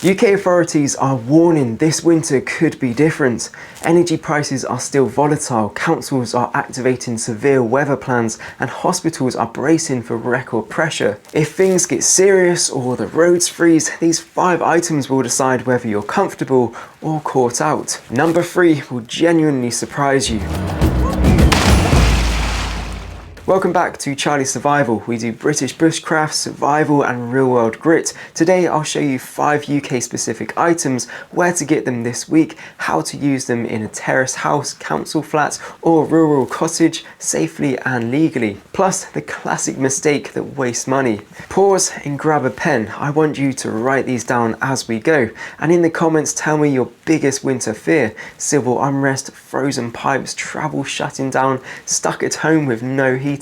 UK authorities are warning this winter could be different. Energy prices are still volatile, councils are activating severe weather plans, and hospitals are bracing for record pressure. If things get serious or the roads freeze, these 5 items will decide whether you're comfortable or caught out. Number 3 will genuinely surprise you. Welcome back to Charlie's Survival. We do British bushcraft, survival and real world grit. Today I'll show you 5 UK specific items, where to get them this week, how to use them in a terrace house, council flat or rural cottage safely and legally. Plus the classic mistake that wastes money. Pause and grab a pen. I want you to write these down as we go. And in the comments tell me your biggest winter fear. Civil unrest, frozen pipes, travel shutting down, stuck at home with no heat.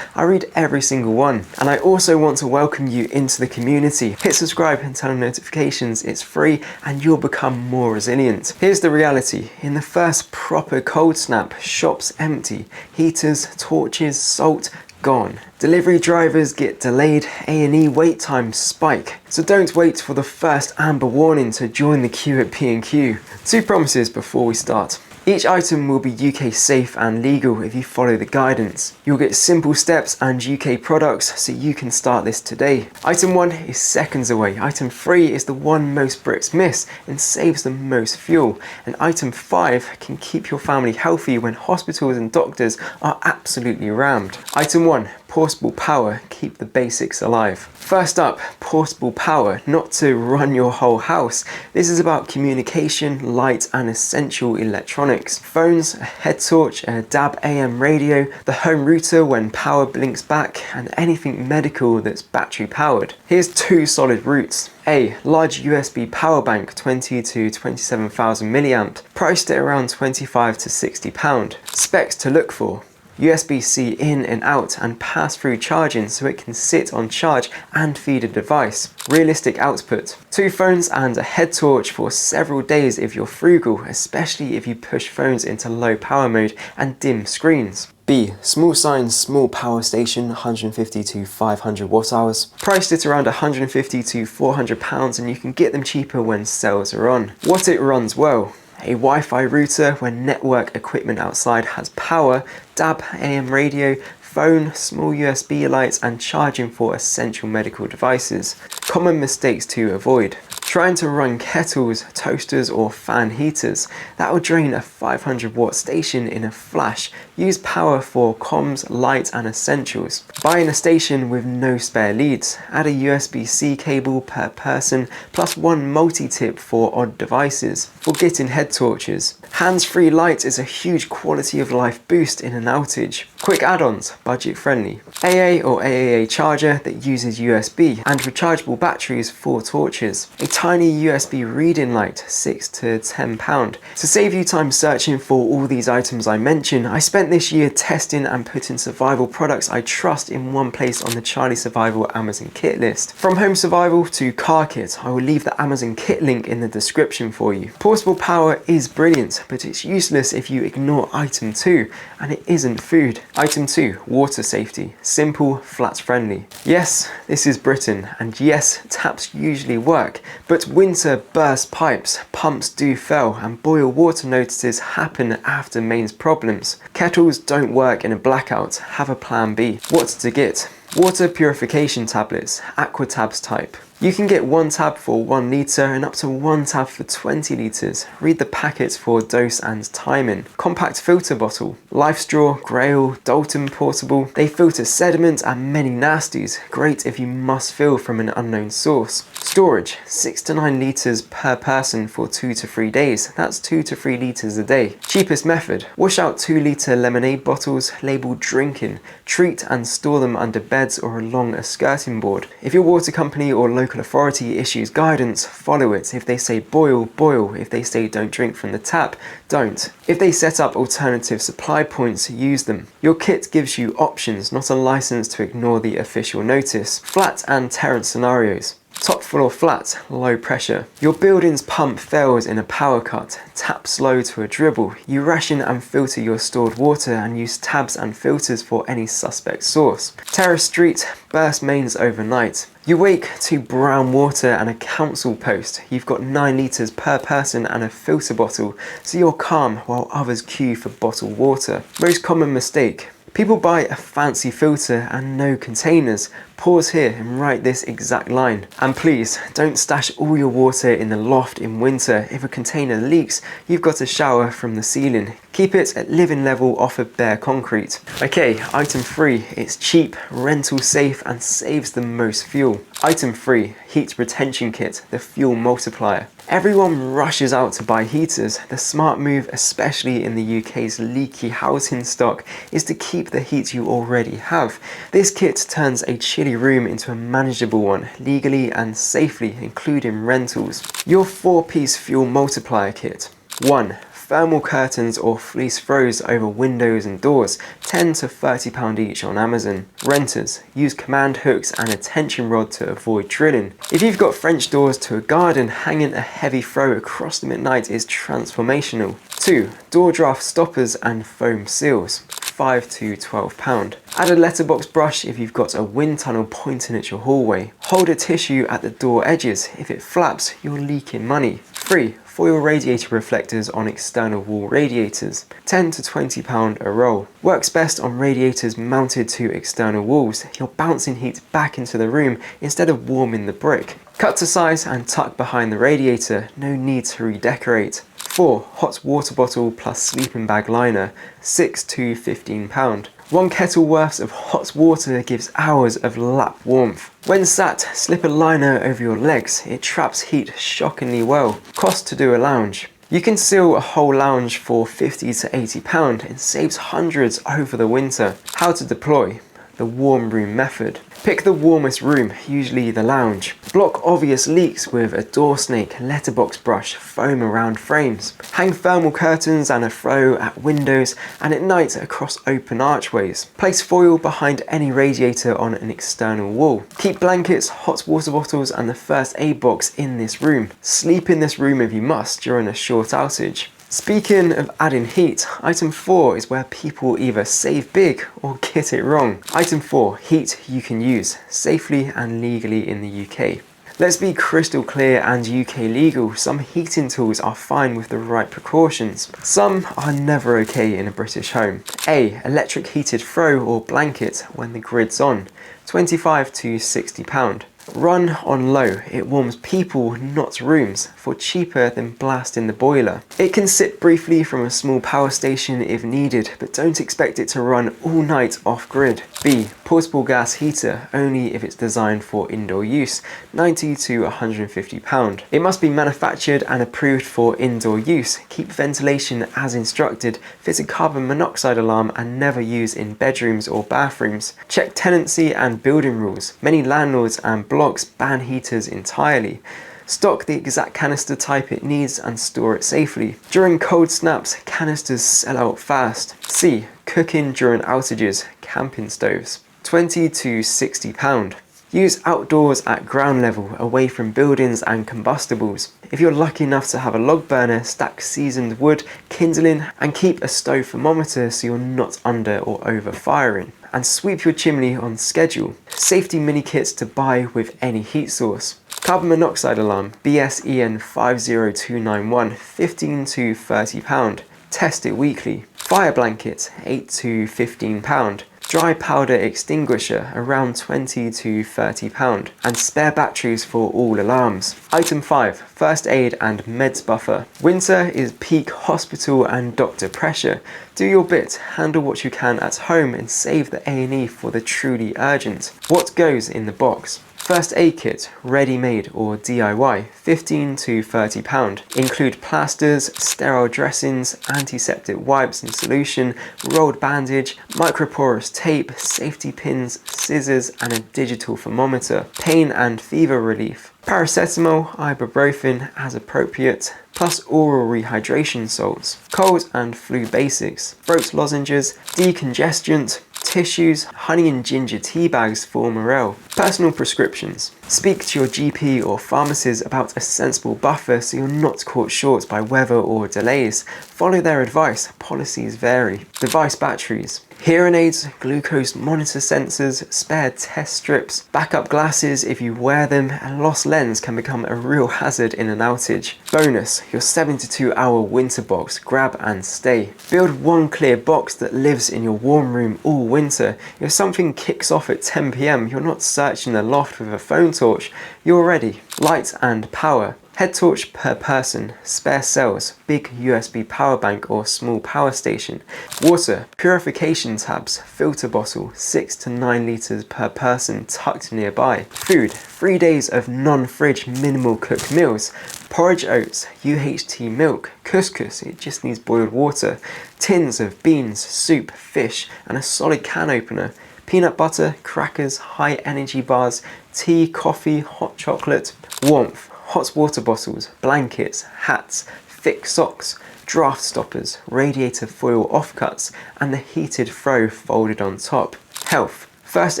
I read every single one. And I also want to welcome you into the community. Hit subscribe and turn on notifications, it's free and you'll become more resilient. Here's the reality. In the first proper cold snap, shops empty, heaters, torches, salt, gone. Delivery drivers get delayed, A&E wait times spike. So don't wait for the first amber warning to join the queue at P&Q. 2 promises before we start. Each item will be UK safe and legal if you follow the guidance. You'll get simple steps and UK products so you can start this today. Item 1 is seconds away. Item 3 is the one most Brits miss and saves the most fuel. And item 5 can keep your family healthy when hospitals and doctors are absolutely rammed. Item 1. Portable power, keep the basics alive. First up, portable power, not to run your whole house. This is about communication, light and essential electronics. Phones, a head torch, a DAB AM radio, the home router when power blinks back, and anything medical that's battery powered. Here's 2 solid routes. A. Large USB power bank, 20 to 27,000 milliamp, priced at around £25 to £60. Specs to look for. USB-C in and out and pass-through charging so it can sit on charge and feed a device. Realistic output. 2 phones and a head torch for several days if you're frugal, especially if you push phones into low power mode and dim screens. B. Small size, small power station, 150 to 500 watt hours. Priced at around £150 to £400 and you can get them cheaper when sales are on. What it runs well. A Wi-Fi router when network equipment outside has power, DAB AM radio, phone, small USB lights and charging for essential medical devices. Common mistakes to avoid. Trying to run kettles, toasters or fan heaters. That will drain a 500 watt station in a flash. Use power for comms, light and essentials. Buying a station with no spare leads. Add a USB-C cable per person plus 1 multi-tip for odd devices. Forgetting head torches. Hands-free light is a huge quality of life boost in an outage. Quick add-ons, budget friendly. AA or AAA charger that uses USB and rechargeable batteries for torches. A tiny USB reading light, £6 to £10. To save you time searching for all these items I mentioned, I spent this year testing and putting survival products I trust in one place on the Charlie Survival Amazon kit list. From home survival to car kit, I will leave the Amazon kit link in the description for you. Portable power is brilliant, but it's useless if you ignore item 2, and it isn't food. Item 2, water safety, simple, flat friendly. Yes, this is Britain, and yes, taps usually work, but winter burst pipes, pumps do fail, and boil water notices happen after mains problems. Kettles don't work in a blackout, have a plan B. What to get? Water purification tablets, Aqua Tabs type. You can get 1 tab for 1 litre and up to 1 tab for 20 litres. Read the packets for dose and timing. Compact filter bottle. Life Straw, Grail, Dalton Portable. They filter sediment and many nasties. Great if you must fill from an unknown source. Storage. 6 to 9 litres per person for 2 to 3 days. That's 2 to 3 litres a day. Cheapest method. Wash out 2 litre lemonade bottles labelled drinking. Treat and store them under beds or along a skirting board. If your water company or local authority issues guidance, follow it. If they say boil, boil. If they say don't drink from the tap, don't. If they set up alternative supply points, use them. Your kit gives you options, not a license to ignore the official notice. Flat and terrace scenarios. Top floor flat, low pressure. Your building's pump fails in a power cut. Tap slow to a dribble. You ration and filter your stored water and use tabs and filters for any suspect source. Terrace street, burst mains overnight. You wake to brown water and a council post. You've got 9 litres per person and a filter bottle, so you're calm while others queue for bottled water. Most common mistake. People buy a fancy filter and no containers. Pause here and write this exact line. And please, don't stash all your water in the loft in winter. If a container leaks, you've got a shower from the ceiling. Keep it at living level off of bare concrete. Okay, item 3. It's cheap, rental safe and saves the most fuel. Item 3. Heat retention kit, the fuel multiplier. Everyone rushes out to buy heaters. The smart move, especially in the UK's leaky housing stock, is to keep the heat you already have. This kit turns a chilly room into a manageable one, legally and safely, including rentals. Your 4-piece fuel multiplier kit. 1. Thermal curtains or fleece throws over windows and doors, £10 to £30 each on Amazon. Renters, use command hooks and a tension rod to avoid drilling. If you've got French doors to a garden, hanging a heavy throw across them at night is transformational. 2. Door draft stoppers and foam seals, £5 to £12. Add a letterbox brush if you've got a wind tunnel pointing at your hallway. Hold a tissue at the door edges. If it flaps, you're leaking money. 3. Foil radiator reflectors on external wall radiators, £10 to £20 a roll. Works best on radiators mounted to external walls. You're bouncing heat back into the room instead of warming the brick. Cut to size and tuck behind the radiator, no need to redecorate. 4. Hot water bottle plus sleeping bag liner, £6 to £15. 1 kettle worth of hot water gives hours of lap warmth. When sat, slip a liner over your legs. It traps heat shockingly well. Cost to do a lounge. You can seal a whole lounge for £50 to £80 and saves hundreds over the winter. How to deploy. The warm room method. Pick the warmest room, usually the lounge. Block obvious leaks with a door snake, letterbox brush, foam around frames. Hang thermal curtains and a throw at windows and at night across open archways. Place foil behind any radiator on an external wall. Keep blankets, hot water bottles and the first aid box in this room. Sleep in this room if you must during a short outage. Speaking of adding heat, item 4 is where people either save big or get it wrong. Item 4, heat you can use safely and legally in the UK. Let's be crystal clear and UK legal. Some heating tools are fine with the right precautions. Some are never okay in a British home. A. Electric heated throw or blanket when the grid's on, £25 to £60. Run on low, it warms people, not rooms, for cheaper than blasting the boiler. It can sit briefly from a small power station if needed, but don't expect it to run all night off-grid. B. Portable gas heater, only if it's designed for indoor use, £90 to £150. It must be manufactured and approved for indoor use. Keep ventilation as instructed, fit a carbon monoxide alarm and never use in bedrooms or bathrooms. Check tenancy and building rules. Many landlords and blocks ban heaters entirely. Stock the exact canister type it needs and store it safely. During cold snaps, canisters sell out fast. C. Cooking during outages, camping stoves, £20 to £60. Use outdoors at ground level, away from buildings and combustibles. If you're lucky enough to have a log burner, stack seasoned wood, kindling, and keep a stove thermometer so you're not under or over firing. And sweep your chimney on schedule. Safety mini kits to buy with any heat source. Carbon monoxide alarm, BSEN 50291, £15 to £30. Test it weekly. Fire blanket, £8 to £15. Dry powder extinguisher, around £20 to £30. And spare batteries for all alarms. Item 5, first aid and meds buffer. Winter is peak hospital and doctor pressure. Do your bit, handle what you can at home and save the A&E for the truly urgent. What goes in the box? First aid kit, ready-made or DIY, £15 to £30. Include plasters, sterile dressings, antiseptic wipes in solution, rolled bandage, microporous tape, safety pins, scissors and a digital thermometer. Pain and fever relief. Paracetamol, ibuprofen as appropriate, plus oral rehydration salts. Cold and flu basics. Throat lozenges, decongestant, tissues, honey and ginger tea bags for morale. Personal prescriptions. Speak to your GP or pharmacist about a sensible buffer so you're not caught short by weather or delays. Follow their advice, policies vary. Device batteries. Hearing aids, glucose monitor sensors, spare test strips, backup glasses if you wear them, and lost lens can become a real hazard in an outage. Bonus, your 72-hour winter box, grab and stay. Build one clear box that lives in your warm room all winter. If something kicks off at 10 PM, you're not searching the loft with a phone torch, you're ready. Light and power. Head torch per person, spare cells, big USB power bank or small power station. Water, purification tabs, filter bottle, 6 to 9 litres per person tucked nearby. Food, 3 days of non-fridge minimal cooked meals. Porridge oats, UHT milk, couscous, it just needs boiled water. Tins of beans, soup, fish and a solid can opener. Peanut butter, crackers, high energy bars, tea, coffee, hot chocolate. Warmth. Hot water bottles, blankets, hats, thick socks, draft stoppers, radiator foil offcuts, and the heated throw folded on top. Health. First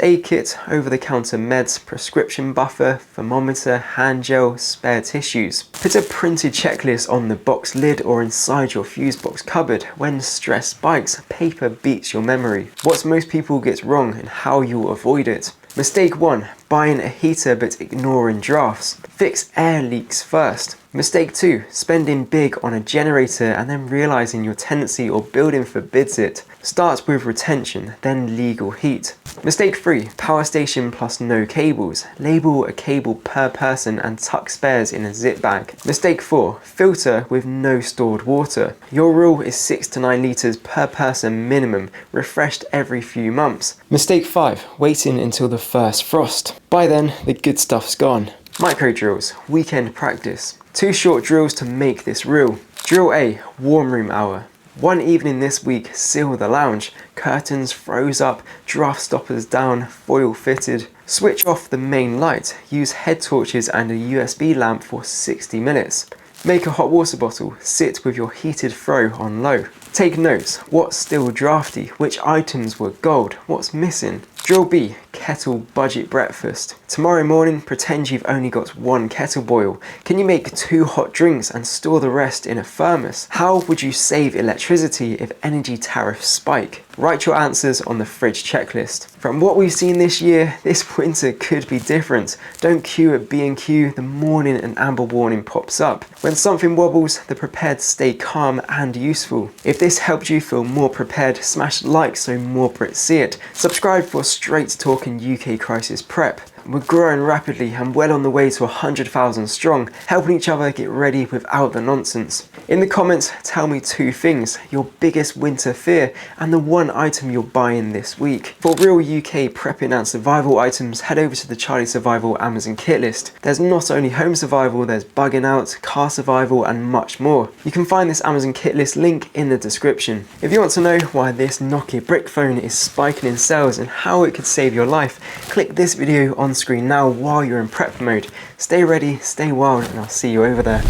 aid kit, over-the-counter meds, prescription buffer, thermometer, hand gel, spare tissues. Put a printed checklist on the box lid or inside your fuse box cupboard. When stress spikes, paper beats your memory. What most people get wrong and how you'll avoid it. Mistake 1. Buying a heater but ignoring drafts. Fix air leaks first. Mistake 2. Spending big on a generator and then realizing your tenancy or building forbids it. Start with retention, then legal heat. Mistake 3. Power station plus no cables. Label a cable per person and tuck spares in a zip bag. Mistake 4. Filter with no stored water. Your rule is 6 to 9 litres per person minimum, refreshed every few months. Mistake 5. Waiting until the first frost. By then, the good stuff's gone. Micro drills, weekend practice. 2 short drills to make this real. Drill A, warm room hour. One evening this week, seal the lounge. Curtains froze up, draft stoppers down, foil fitted. Switch off the main light. Use head torches and a USB lamp for 60 minutes. Make a hot water bottle. Sit with your heated throw on low. Take notes. What's still drafty? Which items were gold? What's missing? Drill B, kettle budget breakfast. Tomorrow morning, pretend you've only got 1 kettle boil. Can you make 2 hot drinks and store the rest in a thermos? How would you save electricity if energy tariffs spike? Write your answers on the fridge checklist. From what we've seen this year, this winter could be different. Don't queue at B&Q the morning an amber warning pops up. When something wobbles, the prepared stay calm and useful. If this helped you feel more prepared, smash like so more Brits see it. Subscribe for straight talking UK crisis prep. We're growing rapidly and well on the way to 100,000 strong, helping each other get ready without the nonsense. In the comments, tell me 2 things, your biggest winter fear and the 1 item you're buying this week. For real UK prepping and survival items, head over to the Charlie Survival Amazon kit list. There's not only home survival, there's bugging out, car survival and much more. You can find this Amazon kit list link in the description. If you want to know why this Nokia brick phone is spiking in sales and how it could save your life, click this video on screen now while you're in prep mode. Stay ready, stay wild, and I'll see you over there.